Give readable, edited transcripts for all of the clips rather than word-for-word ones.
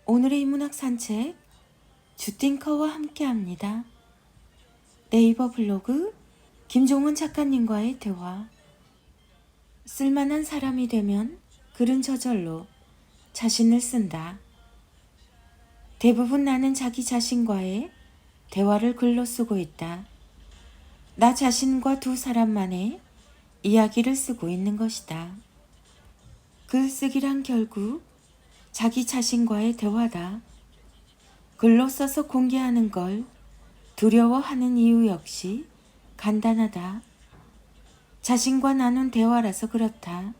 오늘의 인문학 산책 주띵커와 함께합니다. 네이버 블로그 김종원 작가님과의 대화. 쓸만한 사람이 되면 글은 저절로 자신을 쓴다. 대부분 나는 자기 자신과의 대화를 글로 쓰고 있다. 나 자신과 두 사람만의 이야기를 쓰고 있는 것이다. 글쓰기란 결국 자기 자신과의 대화다. 글로 써서 공개하는 걸 두려워하는 이유 역시 간단하다. 자신과 나눈 대화라서 그렇다.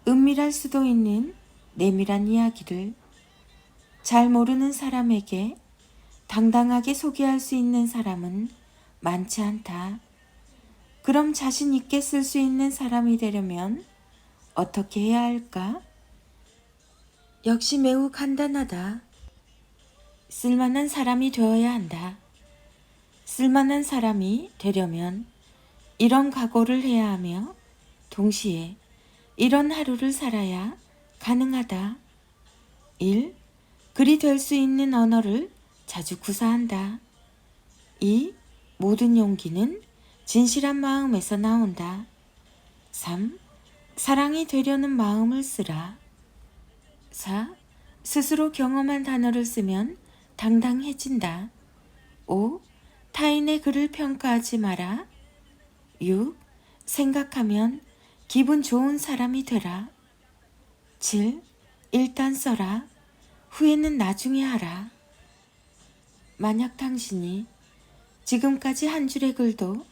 은밀할 수도 있는 내밀한 이야기를 잘 모르는 사람에게 당당하게 소개할 수 있는 사람은 많지 않다. 그럼 자신 있게 쓸 수 있는 사람이 되려면 어떻게 해야 할까? 역시 매우 간단하다. 쓸만한 사람이 되어야 한다. 쓸만한 사람이 되려면 이런 각오를 해야 하며 동시에 이런 하루를 살아야 가능하다. 1. 글이 될 수 있는 언어를 자주 구사한다. 2. 모든 용기는 진실한 마음에서 나온다. 3. 사랑이 되려는 마음을 쓰라. 4. 스스로 경험한 단어를 쓰면 당당해진다. 5. 타인의 글을 평가하지 마라. 6. 생각하면 기분 좋은 사람이 되라. 7. 일단 써라. 후회는 나중에 하라. 만약 당신이 지금까지 한 줄의 글도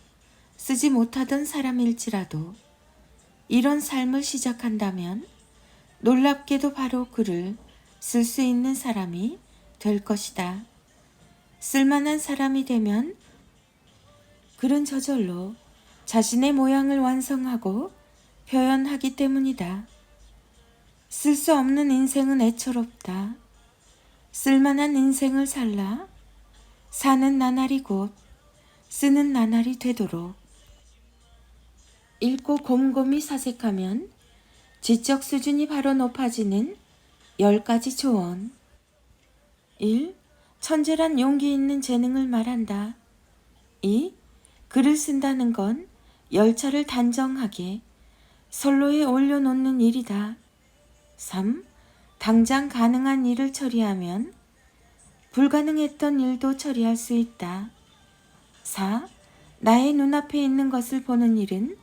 쓰지 못하던 사람일지라도 이런 삶을 시작한다면 놀랍게도 바로 글을 쓸 수 있는 사람이 될 것이다. 쓸만한 사람이 되면 글은 저절로 자신의 모양을 완성하고 표현하기 때문이다. 쓸 수 없는 인생은 애처롭다. 쓸만한 인생을 살라. 사는 나날이 곧 쓰는 나날이 되도록. 읽고 곰곰이 사색하면 지적 수준이 바로 높아지는 10가지 조언. 1. 천재란 용기 있는 재능을 말한다. 2. 글을 쓴다는 건 열차를 단정하게 선로에 올려놓는 일이다. 3. 당장 가능한 일을 처리하면 불가능했던 일도 처리할 수 있다. 4. 나의 눈앞에 있는 것을 보는 일은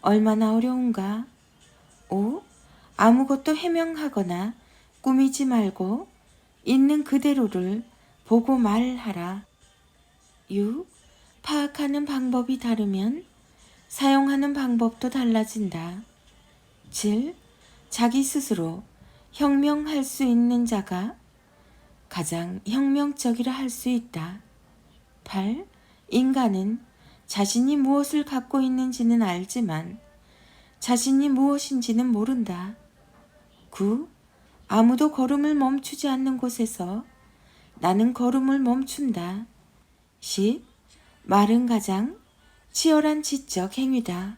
얼마나 어려운가. 5. 아무것도 해명하거나 꾸미지 말고 있는 그대로를 보고 말하라. 6. 파악하는 방법이 다르면 사용하는 방법도 달라진다. 7. 자기 스스로 혁명할 수 있는 자가 가장 혁명적이라 할 수 있다. 8. 인간은 자신이 무엇을 갖고 있는지는 알지만 자신이 무엇인지는 모른다. 9. 아무도 걸음을 멈추지 않는 곳에서 나는 걸음을 멈춘다. 10. 말은 가장 치열한 지적 행위다.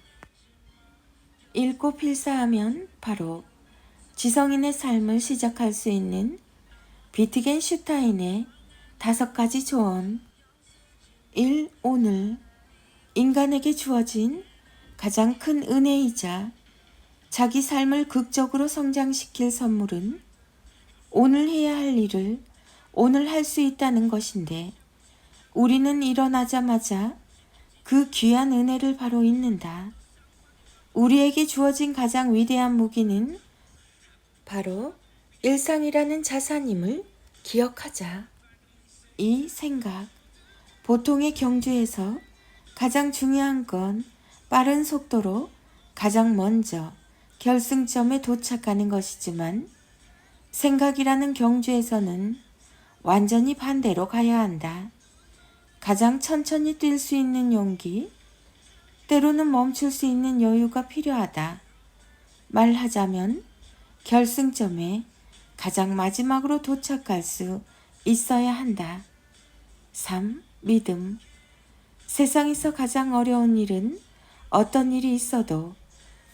읽고 필사하면 바로 지성인의 삶을 시작할 수 있는 비트겐슈타인의 5가지 조언. 1. 오늘 인간에게 주어진 가장 큰 은혜이자 자기 삶을 극적으로 성장시킬 선물은 오늘 해야 할 일을 오늘 할 수 있다는 것인데 우리는 일어나자마자 그 귀한 은혜를 바로 잊는다. 우리에게 주어진 가장 위대한 무기는 바로 일상이라는 자산임을 기억하자. 2. 생각. 보통의 경주에서 가장 중요한 건 빠른 속도로 가장 먼저 결승점에 도착하는 것이지만 생각이라는 경주에서는 완전히 반대로 가야 한다. 가장 천천히 뛸 수 있는 용기, 때로는 멈출 수 있는 여유가 필요하다. 말하자면 결승점에 가장 마지막으로 도착할 수 있어야 한다. 3. 믿음. 세상에서 가장 어려운 일은 어떤 일이 있어도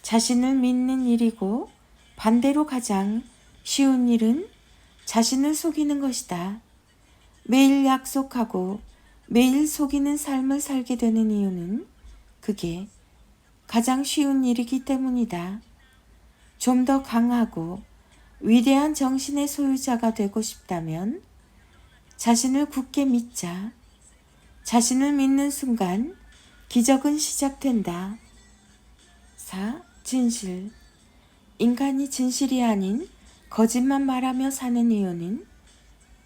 자신을 믿는 일이고 반대로 가장 쉬운 일은 자신을 속이는 것이다. 매일 약속하고 매일 속이는 삶을 살게 되는 이유는 그게 가장 쉬운 일이기 때문이다. 좀 더 강하고 위대한 정신의 소유자가 되고 싶다면 자신을 굳게 믿자. 자신을 믿는 순간 기적은 시작된다. 4. 진실. 인간이 진실이 아닌 거짓만 말하며 사는 이유는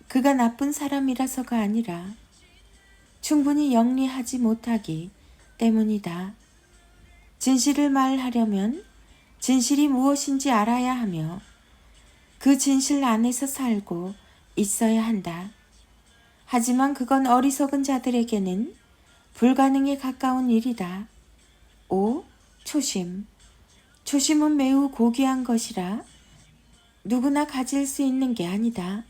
그가 나쁜 사람이라서가 아니라 충분히 영리하지 못하기 때문이다. 진실을 말하려면 진실이 무엇인지 알아야 하며 그 진실 안에서 살고 있어야 한다. 하지만 그건 어리석은 자들에게는 불가능에 가까운 일이다. 5. 초심. 초심은 매우 고귀한 것이라 누구나 가질 수 있는 게 아니다.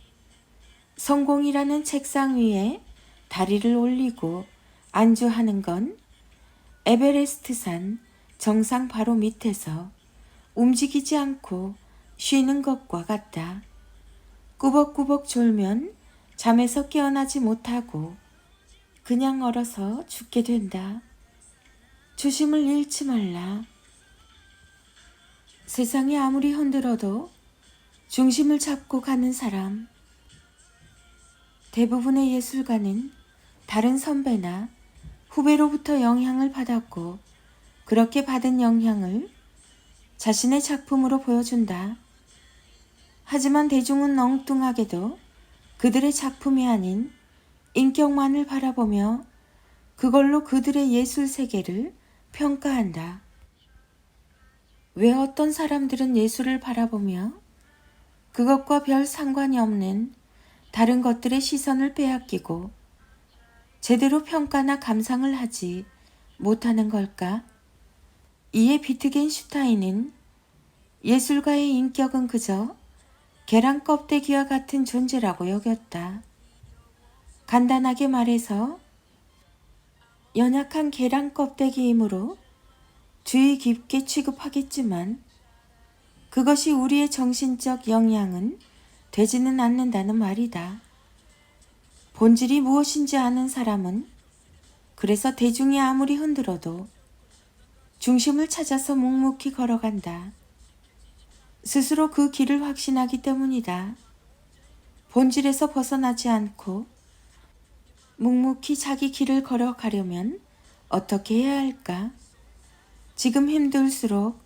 성공이라는 책상 위에 다리를 올리고 안주하는 건 에베레스트산 정상 바로 밑에서 움직이지 않고 쉬는 것과 같다. 꾸벅꾸벅 졸면 잠에서 깨어나지 못하고 그냥 얼어서 죽게 된다. 초심을 잃지 말라. 세상이 아무리 흔들어도 중심을 잡고 가는 사람. 대부분의 예술가는 다른 선배나 후배로부터 영향을 받았고 그렇게 받은 영향을 자신의 작품으로 보여준다. 하지만 대중은 엉뚱하게도 그들의 작품이 아닌 인격만을 바라보며 그걸로 그들의 예술 세계를 평가한다. 왜 어떤 사람들은 예술을 바라보며 그것과 별 상관이 없는 다른 것들의 시선을 빼앗기고 제대로 평가나 감상을 하지 못하는 걸까? 이에 비트겐슈타인은 예술가의 인격은 그저 계란 껍데기와 같은 존재라고 여겼다. 간단하게 말해서 연약한 계란 껍데기이므로 주의 깊게 취급하겠지만 그것이 우리의 정신적 영향은 되지는 않는다는 말이다. 본질이 무엇인지 아는 사람은 그래서 대중이 아무리 흔들어도 중심을 찾아서 묵묵히 걸어간다. 스스로 그 길을 확신하기 때문이다. 본질에서 벗어나지 않고 묵묵히 자기 길을 걸어가려면 어떻게 해야 할까? 지금 힘들수록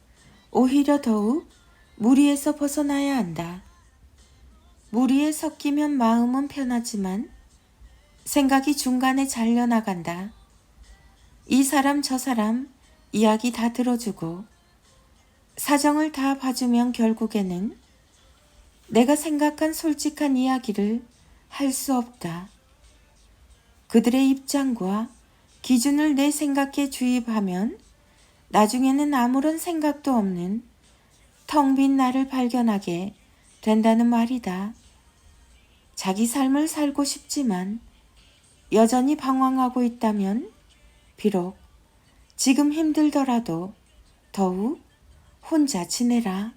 오히려 더욱 무리에서 벗어나야 한다. 무리에 섞이면 마음은 편하지만 생각이 중간에 잘려나간다. 이 사람 저 사람 이야기 다 들어주고 사정을 다 봐주면 결국에는 내가 생각한 솔직한 이야기를 할 수 없다. 그들의 입장과 기준을 내 생각에 주입하면 나중에는 아무런 생각도 없는 텅 빈 나를 발견하게 된다는 말이다. 자기 삶을 살고 싶지만 여전히 방황하고 있다면 비록 지금 힘들더라도 더욱 혼자 지내라.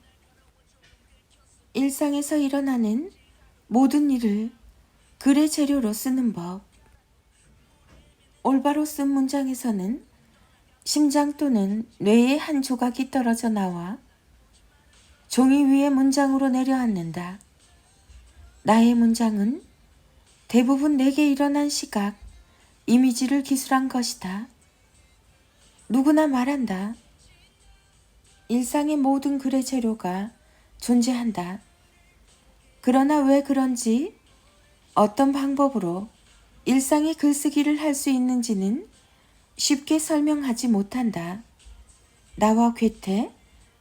일상에서 일어나는 모든 일을 글의 재료로 쓰는 법. 올바로 쓴 문장에서는 심장 또는 뇌의 한 조각이 떨어져 나와 종이 위에 문장으로 내려앉는다. 나의 문장은 대부분 내게 일어난 시각, 이미지를 기술한 것이다. 누구나 말한다. 일상의 모든 글의 재료가 존재한다. 그러나 왜 그런지 어떤 방법으로 일상의 글쓰기를 할 수 있는지는 쉽게 설명하지 못한다. 나와 괴테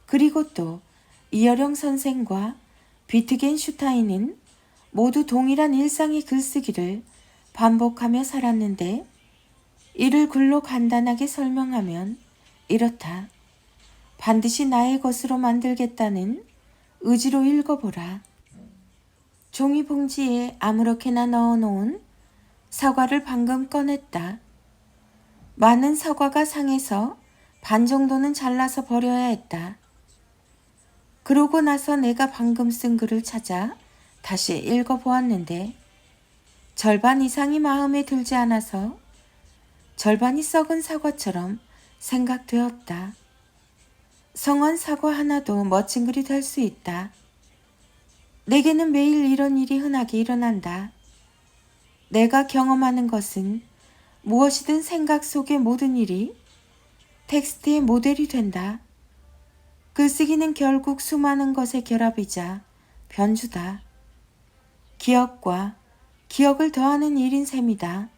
그리고 또 이어령 선생과 비트겐슈타인은 모두 동일한 일상의 글쓰기를 반복하며 살았는데 이를 글로 간단하게 설명하면 이렇다. 반드시 나의 것으로 만들겠다는 의지로 읽어보라. 종이 봉지에 아무렇게나 넣어놓은 사과를 방금 꺼냈다. 많은 사과가 상해서 반 정도는 잘라서 버려야 했다. 그러고 나서 내가 방금 쓴 글을 찾아 다시 읽어보았는데 절반 이상이 마음에 들지 않아서 절반이 썩은 사과처럼 생각되었다. 성한 사과 하나도 멋진 글이 될 수 있다. 내게는 매일 이런 일이 흔하게 일어난다. 내가 경험하는 것은 무엇이든 생각 속의 모든 일이 텍스트의 모델이 된다. 글쓰기는 결국 수많은 것의 결합이자 변주다. 기억과 기억을 더하는 일인 셈이다.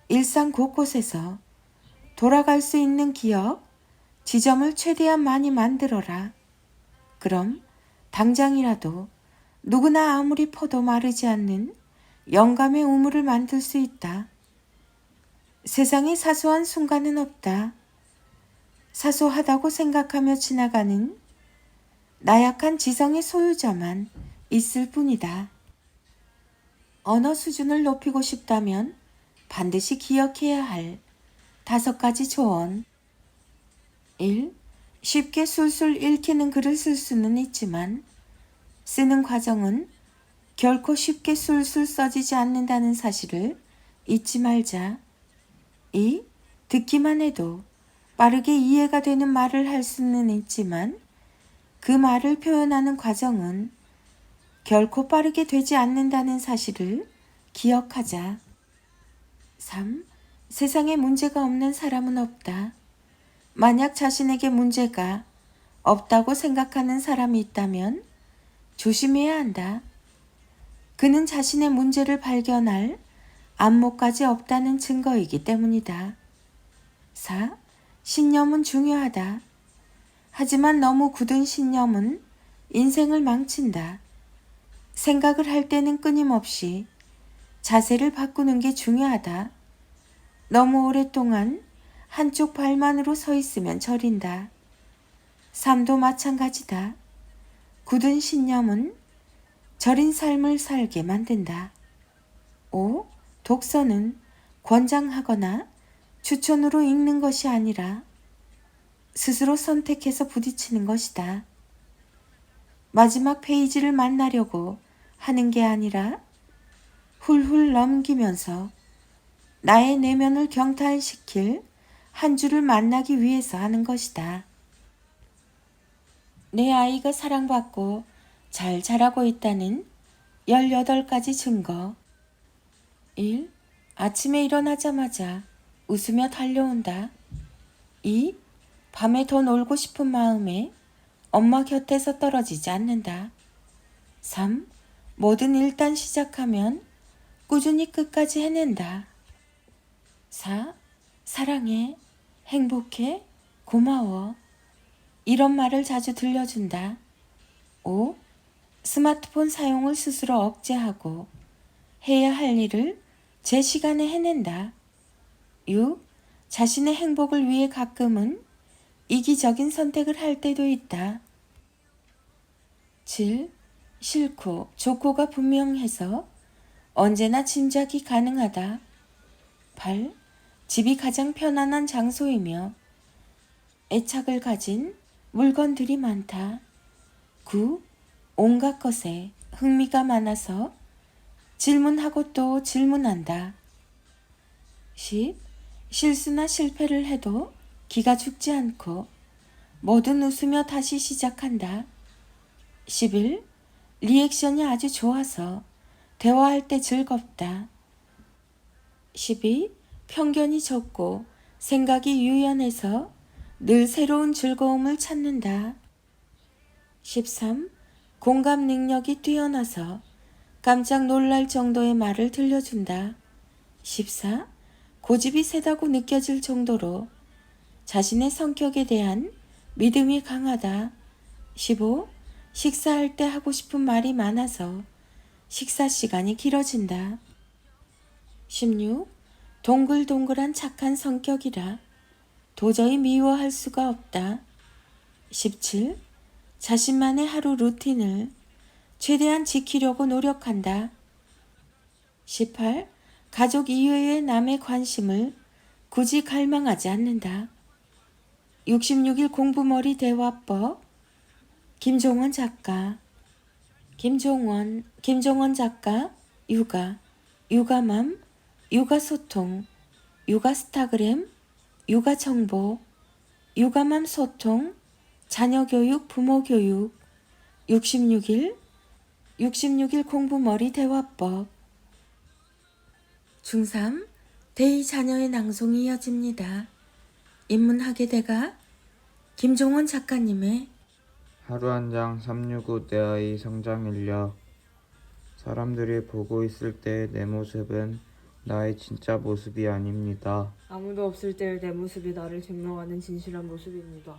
일상 곳곳에서 돌아갈 수 있는 기억, 지점을 최대한 많이 만들어라. 그럼 당장이라도 누구나 아무리 퍼도 마르지 않는 영감의 우물을 만들 수 있다. 세상에 사소한 순간은 없다. 사소하다고 생각하며 지나가는 나약한 지성의 소유자만 있을 뿐이다. 언어 수준을 높이고 싶다면 반드시 기억해야 할 5가지 조언. 1. 쉽게 술술 읽히는 글을 쓸 수는 있지만 쓰는 과정은 결코 쉽게 술술 써지지 않는다는 사실을 잊지 말자. 2. 듣기만 해도 빠르게 이해가 되는 말을 할 수는 있지만 그 말을 표현하는 과정은 결코 빠르게 되지 않는다는 사실을 기억하자. 3. 세상에 문제가 없는 사람은 없다. 만약 자신에게 문제가 없다고 생각하는 사람이 있다면 조심해야 한다. 그는 자신의 문제를 발견할 안목까지 없다는 증거이기 때문이다. 4. 신념은 중요하다. 하지만 너무 굳은 신념은 인생을 망친다. 생각을 할 때는 끊임없이 자세를 바꾸는 게 중요하다. 너무 오랫동안 한쪽 발만으로 서 있으면 저린다. 삶도 마찬가지다. 굳은 신념은 저린 삶을 살게 만든다. 5. 독서는 권장하거나 추천으로 읽는 것이 아니라 스스로 선택해서 부딪히는 것이다. 마지막 페이지를 만나려고 하는 게 아니라 훌훌 넘기면서 나의 내면을 경탄시킬 한 줄을 만나기 위해서 하는 것이다. 내 아이가 사랑받고 잘 자라고 있다는 18가지 증거. 1. 아침에 일어나자마자 웃으며 달려온다. 2. 밤에 더 놀고 싶은 마음에 엄마 곁에서 떨어지지 않는다. 3. 뭐든 일단 시작하면 꾸준히 끝까지 해낸다. 4. 사랑해, 행복해, 고마워. 이런 말을 자주 들려준다. 5. 스마트폰 사용을 스스로 억제하고 해야 할 일을 제 시간에 해낸다. 6. 자신의 행복을 위해 가끔은 이기적인 선택을 할 때도 있다. 7. 싫고 좋고가 분명해서 언제나 짐작이 가능하다. 8. 집이 가장 편안한 장소이며 애착을 가진 물건들이 많다. 9. 온갖 것에 흥미가 많아서 질문하고 또 질문한다. 10. 실수나 실패를 해도 기가 죽지 않고 뭐든 웃으며 다시 시작한다. 11. 리액션이 아주 좋아서 대화할 때 즐겁다. 12. 편견이 적고 생각이 유연해서 늘 새로운 즐거움을 찾는다. 13. 공감 능력이 뛰어나서 깜짝 놀랄 정도의 말을 들려준다. 14. 고집이 세다고 느껴질 정도로 자신의 성격에 대한 믿음이 강하다. 15. 식사할 때 하고 싶은 말이 많아서 식사 시간이 길어진다. 16. 동글동글한 착한 성격이라 도저히 미워할 수가 없다. 17. 자신만의 하루 루틴을 최대한 지키려고 노력한다. 18. 가족 이외의 남의 관심을 굳이 갈망하지 않는다. 66일 공부머리 대화법 김종원 작가. 김종원 작가, 육아맘, 육아소통, 육아스타그램, 육아정보, 육아맘 소통, 자녀교육, 부모교육, 66일 공부머리 대화법. 중3 대희 자녀의 낭송이 이어집니다. 인문학의 대가 김종원 작가님의 하루 한 장 365 내 아이 성장 인력. 사람들이 보고 있을 때 내 모습은 나의 진짜 모습이 아닙니다. 아무도 없을 때의 내 모습이 나를 증명하는 진실한 모습입니다.